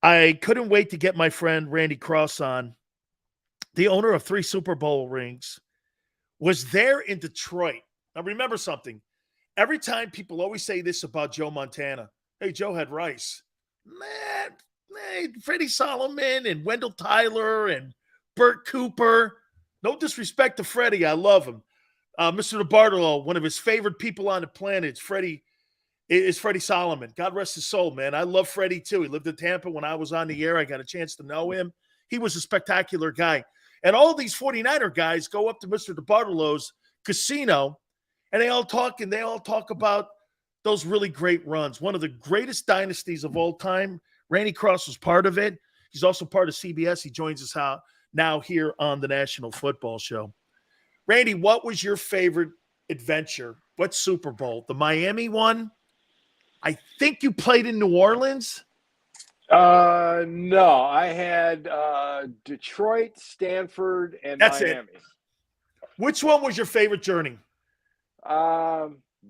I couldn't wait to get my friend Randy Cross on, the owner of 3 Super Bowl rings, was there in Detroit. Now, remember something. Every time people always say this about Joe Montana. Hey, Joe had Rice. Freddie Solomon and Wendell Tyler and Burt Cooper. No disrespect to Freddie. I love him. Mr. DeBartolo, one of his favorite people on the planet, is Freddie Solomon. God rest his soul, man. I love Freddie too. He lived in Tampa when I was on the air. I got a chance to know him. He was a spectacular guy. And all these 49er guys go up to Mr. DeBartolo's casino, and they all talk about those really great runs. One of the greatest dynasties of all time. Randy Cross was part of it. He's also part of CBS. He joins us now here on the National Football Show. Randy, what was your favorite adventure? What Super Bowl? The Miami one? I think you played in New Orleans. No, I had Detroit, Stanford, and That's Miami. It. Which one was your favorite journey?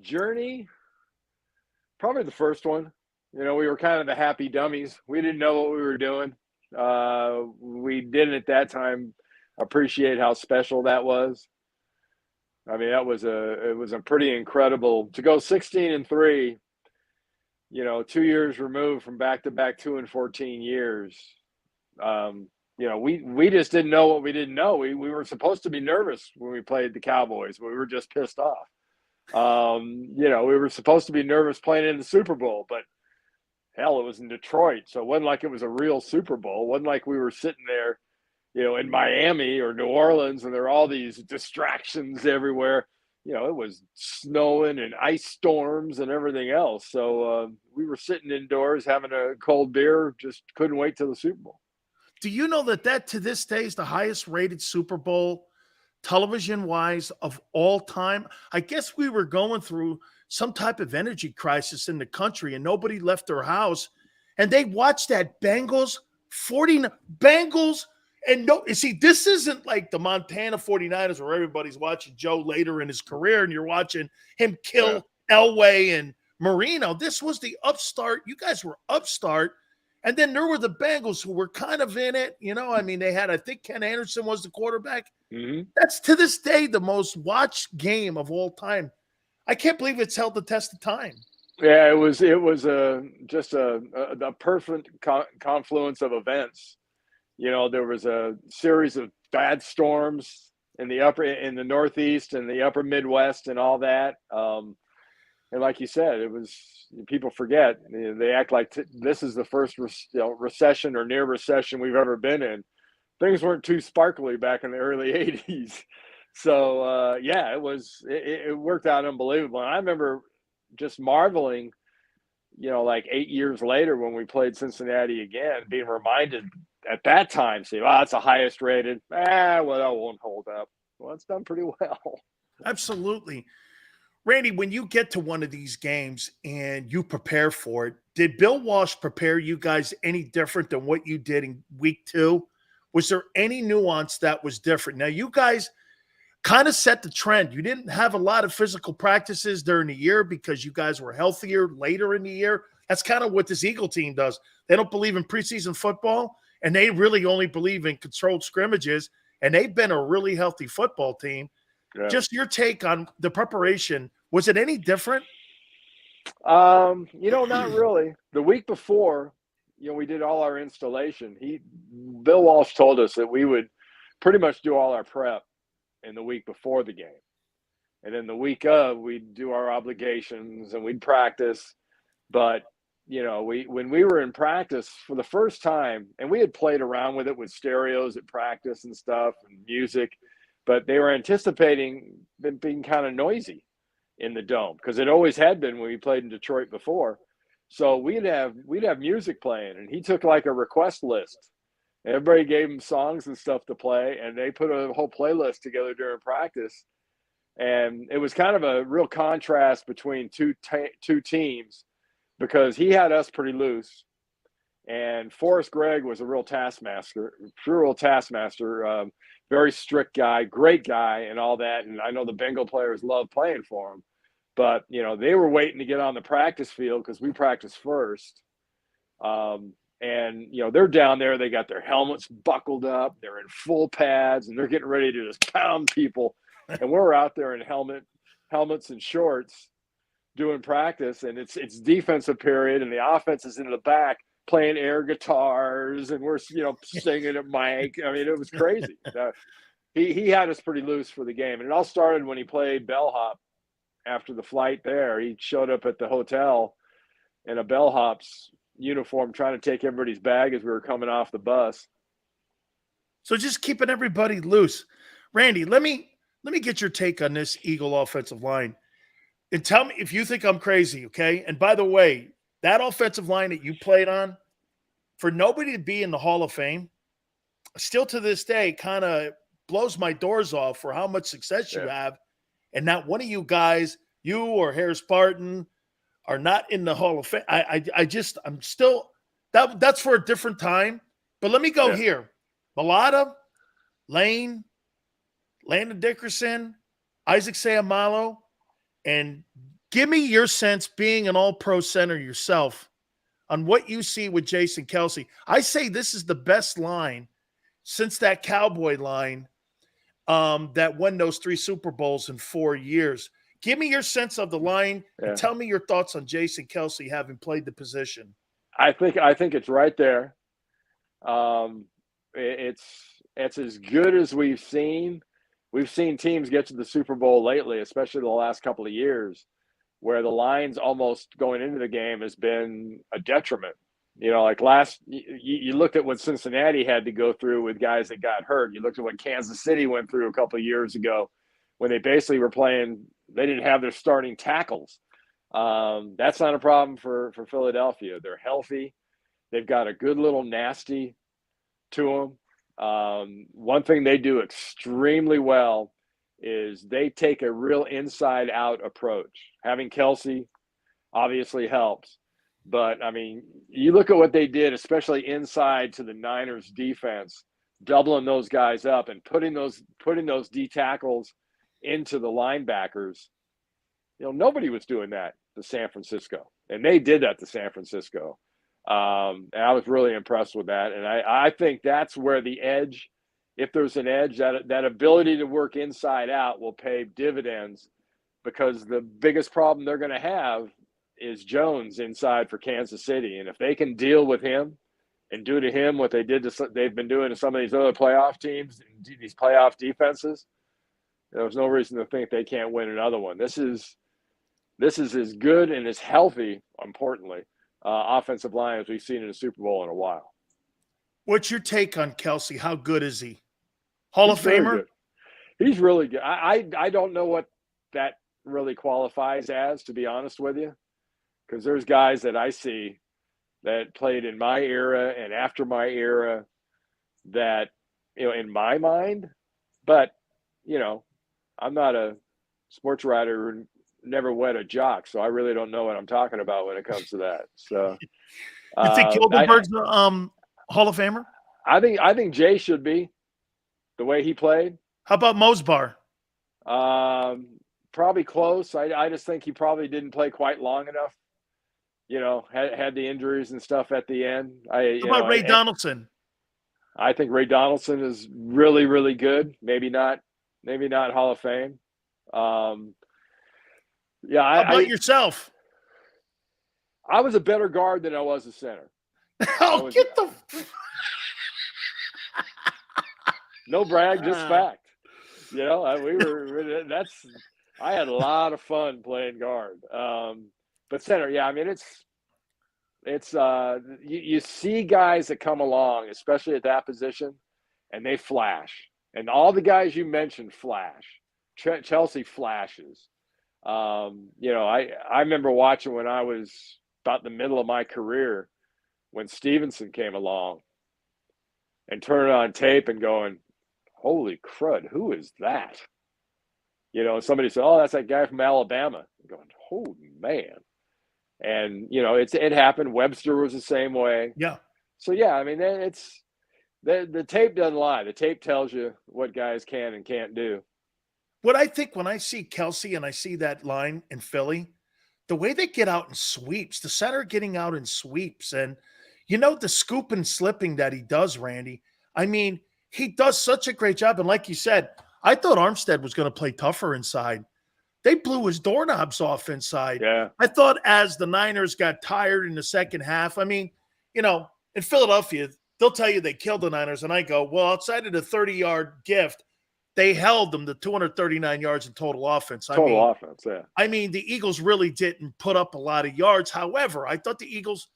Journey, probably the first one. We were kind of the happy dummies. We didn't know what we were doing. We didn't at that time appreciate how special that was. I mean, it was a pretty incredible to go 16-3. 2 years removed from back-to-back 2-14 years. We just didn't know what we didn't know. We were supposed to be nervous when we played the Cowboys, but we were just pissed off. We were supposed to be nervous playing in the Super Bowl, but hell, it was in Detroit. So it wasn't like it was a real Super Bowl. It wasn't like we were sitting there, in Miami or New Orleans and there are all these distractions everywhere. It was snowing and ice storms and everything else. So we were sitting indoors having a cold beer, just couldn't wait till the Super Bowl. Do you know that to this day is the highest rated Super Bowl television-wise of all time? I guess we were going through some type of energy crisis in the country and nobody left their house. And they watched that Bengals. And no, you see, this isn't like the Montana 49ers where everybody's watching Joe later in his career and you're watching him kill Elway and Marino. This was the upstart. You guys were upstart. And then there were the Bengals who were kind of in it. I think Ken Anderson was the quarterback. Mm-hmm. That's to this day the most watched game of all time. I can't believe it's held the test of time. Yeah, it was just a perfect confluence of events. There was a series of bad storms in the Northeast and the upper Midwest and all that. And like you said, it was, people forget, they act like this is the first recession or near recession we've ever been in. Things weren't too sparkly back in the early 80s. So, it worked out unbelievable. And I remember just marveling, like 8 years later when we played Cincinnati again, being reminded at that time, see, that's the highest rated. That won't hold up. Well, it's done pretty well. Absolutely. Randy, when you get to one of these games and you prepare for it, did Bill Walsh prepare you guys any different than what you did in week 2? Was there any nuance that was different? Now, you guys kind of set the trend. You didn't have a lot of physical practices during the year because you guys were healthier later in the year. That's kind of what this Eagle team does. They don't believe in preseason football, and they really only believe in controlled scrimmages, and they've been a really healthy football team. Yeah. Just your take on the preparation. Was it any different? Not really. The week before, we did all our installation. Bill Walsh told us that we would pretty much do all our prep in the week before the game. And then the week of, we'd do our obligations and we'd practice. But, when we were in practice for the first time, and we had played around with it with stereos at practice and stuff and music, but they were anticipating it being kind of noisy in the dome because it always had been when we played in Detroit before. So we'd have music playing, and he took like a request list. Everybody gave him songs and stuff to play, and they put a whole playlist together during practice. And it was kind of a real contrast between two teams because he had us pretty loose, and Forrest Gregg was a real taskmaster, very strict guy, great guy, and all that. And I know the Bengal players love playing for him, but they were waiting to get on the practice field because we practiced first. And, they're down there. They got their helmets buckled up. They're in full pads, and they're getting ready to just pound people. And we're out there in helmets and shorts doing practice, and it's defensive period, and the offense is in the back playing air guitars, and we're, singing at Mike. I mean, it was crazy. He had us pretty loose for the game. And it all started when he played bellhop after the flight there. He showed up at the hotel in a bellhop's uniform trying to take everybody's bag as we were coming off the bus. So just keeping everybody loose. Randy, let me get your take on this Eagle offensive line. And tell me if you think I'm crazy, okay? And by the way, that offensive line that you played on, for nobody to be in the Hall of Fame, still to this day kind of blows my doors off for how much success you have. And not one of you guys, you or Harris Barton, are not in the Hall of Fame. I'm still that's for a different time. But let me go here. Malata, Lane, Landon Dickerson, Isaac Seumalo, and give me your sense, being an all-pro center yourself, on what you see with Jason Kelce. I say this is the best line since that Cowboy line that won those 3 Super Bowls in 4 years. Give me your sense of the line and tell me your thoughts on Jason Kelce having played the position. I think it's right there. It's as good as we've seen. We've seen teams get to the Super Bowl lately, especially the last couple of years, where the lines almost going into the game has been a detriment. Like you looked at what Cincinnati had to go through with guys that got hurt. You looked at what Kansas City went through a couple of years ago when they basically were playing – they didn't have their starting tackles. That's not a problem for Philadelphia. They're healthy. They've got a good little nasty to them. One thing they do extremely well is they take a real inside-out approach. Having Kelce obviously helps. But, I mean, you look at what they did, especially inside to the Niners defense, doubling those guys up and putting those D tackles into the linebackers. Nobody was doing that to San Francisco, and they did that to San Francisco. And I was really impressed with that. And I think that's where the edge, if there's an edge, that ability to work inside out will pay dividends, because the biggest problem they're going to have is Jones inside for Kansas City. And if they can deal with him and do to him what they've been doing to some of these other playoff teams, these playoff defenses, there's no reason to think they can't win another one. This is as good and as healthy, importantly, offensive line as we've seen in the Super Bowl in a while. What's your take on Kelce? How good is he? Hall of Famer? He's really good. I don't know what that really qualifies as, to be honest with you, because there's guys that I see that played in my era and after my era that, in my mind, but, I'm not a sports writer who never wed a jock, so I really don't know what I'm talking about when it comes to that. So, you think Kilberg's Hall of Famer? I think Jay should be, the way he played. How about Mosbar? Probably close. I just think he probably didn't play quite long enough. Had the injuries and stuff at the end. How about Ray Donaldson? I think Ray Donaldson is really, really good. Maybe not Hall of Fame. How about yourself? I was a better guard than I was a center. Get the no brag, just fact. I had a lot of fun playing guard. But center, it's you see guys that come along, especially at that position, and they flash. And all the guys you mentioned flash. Chelsea flashes. I remember watching when I was about the middle of my career when Stevenson came along and turning on tape and going, holy crud, who is that? Somebody said, oh, that's that guy from Alabama. I'm going, oh, man. And, it happened. Webster was the same way. Yeah. So, it's the tape doesn't lie. The tape tells you what guys can and can't do. What I think when I see Kelce and I see that line in Philly, the way they get out in sweeps, the center getting out in sweeps, and, the scoop and slipping that he does, Randy. I mean, he does such a great job. And like you said, I thought Armstead was going to play tougher inside. They blew his doorknobs off inside. Yeah. I thought as the Niners got tired in the second half, I mean, in Philadelphia, they'll tell you they killed the Niners. And I go, well, outside of the 30-yard gift, they held them to 239 yards in total offense. Total offense, yeah. I mean, the Eagles really didn't put up a lot of yards. However, I thought the Eagles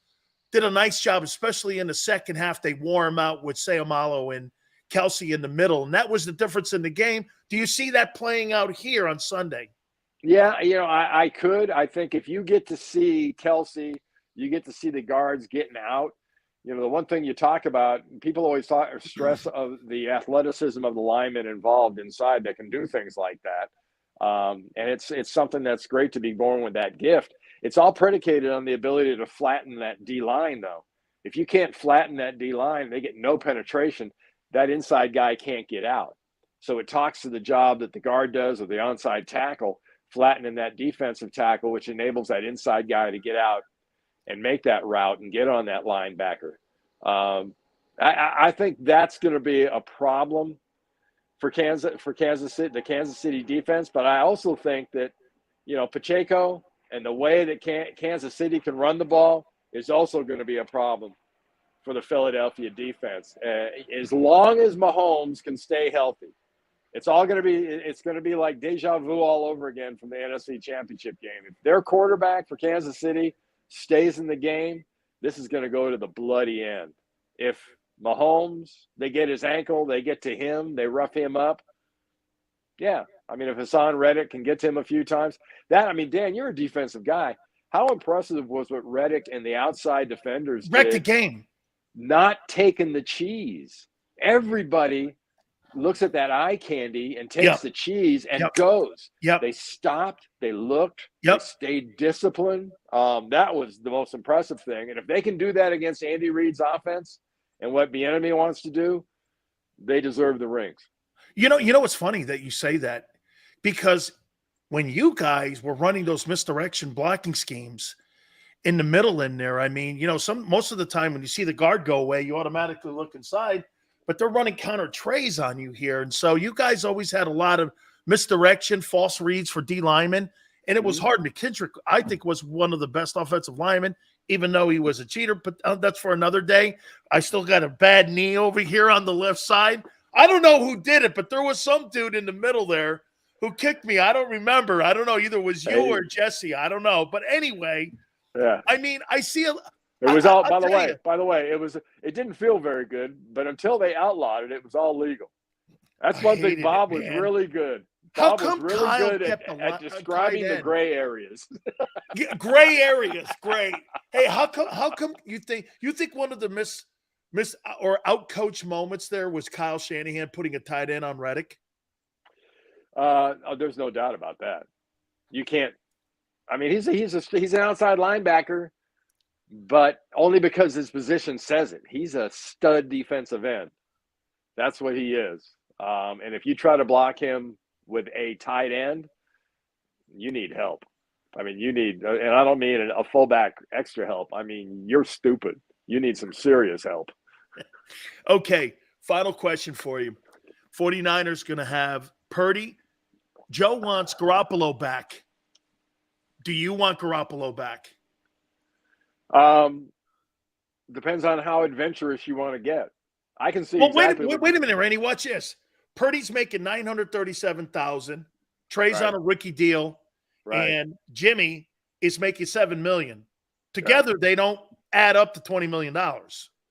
did a nice job, especially in the second half. They wore him out with Sayamalo and Kelsey in the middle, and that was the difference in the game. Do you see that playing out here on Sunday? Yeah, I could. I think if you get to see Kelsey, you get to see the guards getting out. The one thing you talk about, people always stress of the athleticism of the linemen involved inside that can do things like that. And it's something that's great to be born with that gift. It's all predicated on the ability to flatten that D line, though. If you can't flatten that D line, they get no penetration. That inside guy can't get out. So it talks to the job that the guard does or the onside tackle, flattening that defensive tackle, which enables that inside guy to get out and make that route and get on that linebacker. I think that's going to be a problem for Kansas City, the Kansas City defense. But I also think that, Pacheco and the way that Kansas City can run the ball is also going to be a problem for the Philadelphia defense. As long as Mahomes can stay healthy, it's going to be like deja vu all over again from the NFC Championship game. If their quarterback for Kansas City stays in the game, this is going to go to the bloody end. If Mahomes, they get his ankle, they get to him, they rough him up. Yeah. I mean, if Haason Reddick can get to him a few times, Dan, you're a defensive guy. How impressive was what Reddick and the outside defenders Wrecked did, the game. Not taking the cheese. Everybody looks at that eye candy and takes the cheese and goes. They stopped. They looked. They stayed disciplined. That was the most impressive thing. And if they can do that against Andy Reid's offense and what the enemy wants to do, they deserve the rings. You know what's funny that you say that? Because when you guys were running those misdirection blocking schemes in the middle in there, I mean, most of the time when you see the guard go away, you automatically look inside. But they're running counter trays on you here. And so you guys always had a lot of misdirection, false reads for D linemen. And it was hard. McKittrick, I think, was one of the best offensive linemen, even though he was a cheater. But that's for another day. I still got a bad knee over here on the left side. I don't know who did it, but there was some dude in the middle there who kicked me. I don't remember. I don't know. Either it was you or Jesse. I don't know. But anyway, I mean, I see a – It was all, by the way, it didn't feel very good, but until they outlawed it, it was all legal. That's one thing Bob was really good. How come was really Kyle good kept at describing the gray areas. Gray areas, great. Hey, how come you think one of the miss or outcoach moments there was Kyle Shanahan putting a tight end on Reddick? There's no doubt about that. You can't. I mean, he's an outside linebacker, but only because his position says it. He's a stud defensive end. That's what he is. And if you try to block him with a tight end, you need help. I mean, and I don't mean a fullback extra help. I mean, you're stupid. You need some serious help. Okay, final question for you. 49ers going to have Purdy. Joe wants Garoppolo back. Do you want Garoppolo back? Depends on how adventurous you want to get. I can see. Well, exactly wait a minute, Randy. Watch this. Purdy's making $937,000. Trey's on a rookie deal, and Jimmy is making $7 million. Together, they don't add up to $20 million.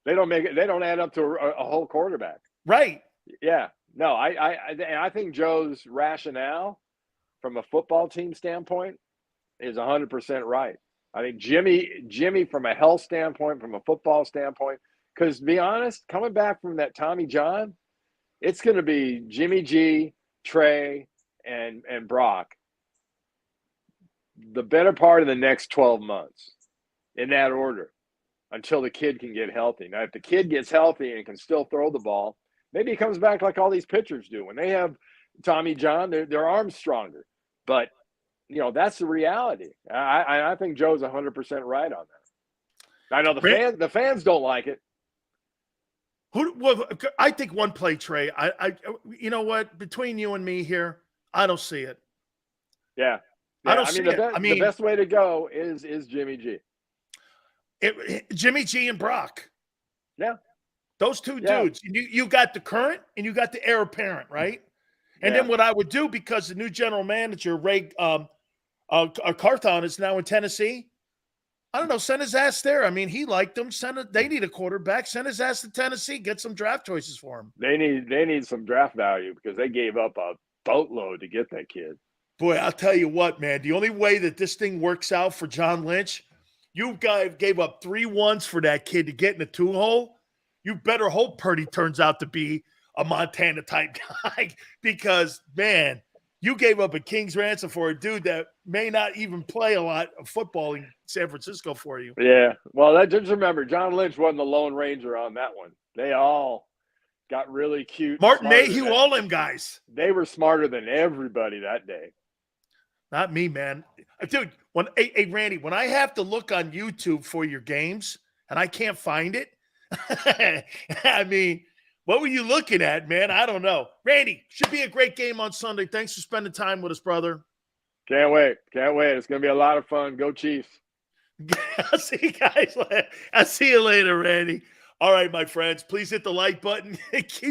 They don't add up to a whole quarterback. Right. Yeah. No. I think Joe's rationale from a football team standpoint is 100% right. I think Jimmy from a health standpoint, from a football standpoint, because to be honest, coming back from that Tommy John, it's going to be Jimmy G, Trey, and Brock the better part of the next 12 months in that order until the kid can get healthy. Now, if the kid gets healthy and can still throw the ball, maybe he comes back like all these pitchers do. When they have Tommy John, their arm's stronger. But, that's the reality. I think Joe's 100% right on that. I know the fans don't like it. Well, I think one play, Trey. You know what? Between you and me here, I don't see it. Yeah. I don't see it. The best way to go is Jimmy G. Jimmy G and Brock. Yeah. Those two dudes. You got the current and you got the heir apparent, right? And then what I would do, because the new general manager, Ray Carthon, is now in Tennessee, I don't know, send his ass there. I mean, he liked them. They need a quarterback. Send his ass to Tennessee. Get some draft choices for him. They need some draft value because they gave up a boatload to get that kid. Boy, I'll tell you what, man. The only way that this thing works out for John Lynch, you guys gave up 3 ones for that kid to get in the 2-hole. You better hope Purdy turns out to be a Montana-type guy because, man, you gave up a king's ransom for a dude that may not even play a lot of football in San Francisco for you. Yeah. Well, just remember, John Lynch wasn't the Lone Ranger on that one. They all got really cute. Martin Mayhew, all them guys. They were smarter than everybody that day. Not me, man. Dude, hey, Randy, when I have to look on YouTube for your games and I can't find it, I mean, what were you looking at, man? I don't know. Randy, should be a great game on Sunday. Thanks for spending time with us, brother. Can't wait. It's going to be a lot of fun. Go Chiefs. I'll see you guys later. I'll see you later, Randy. All right, my friends, please hit the like button. Keep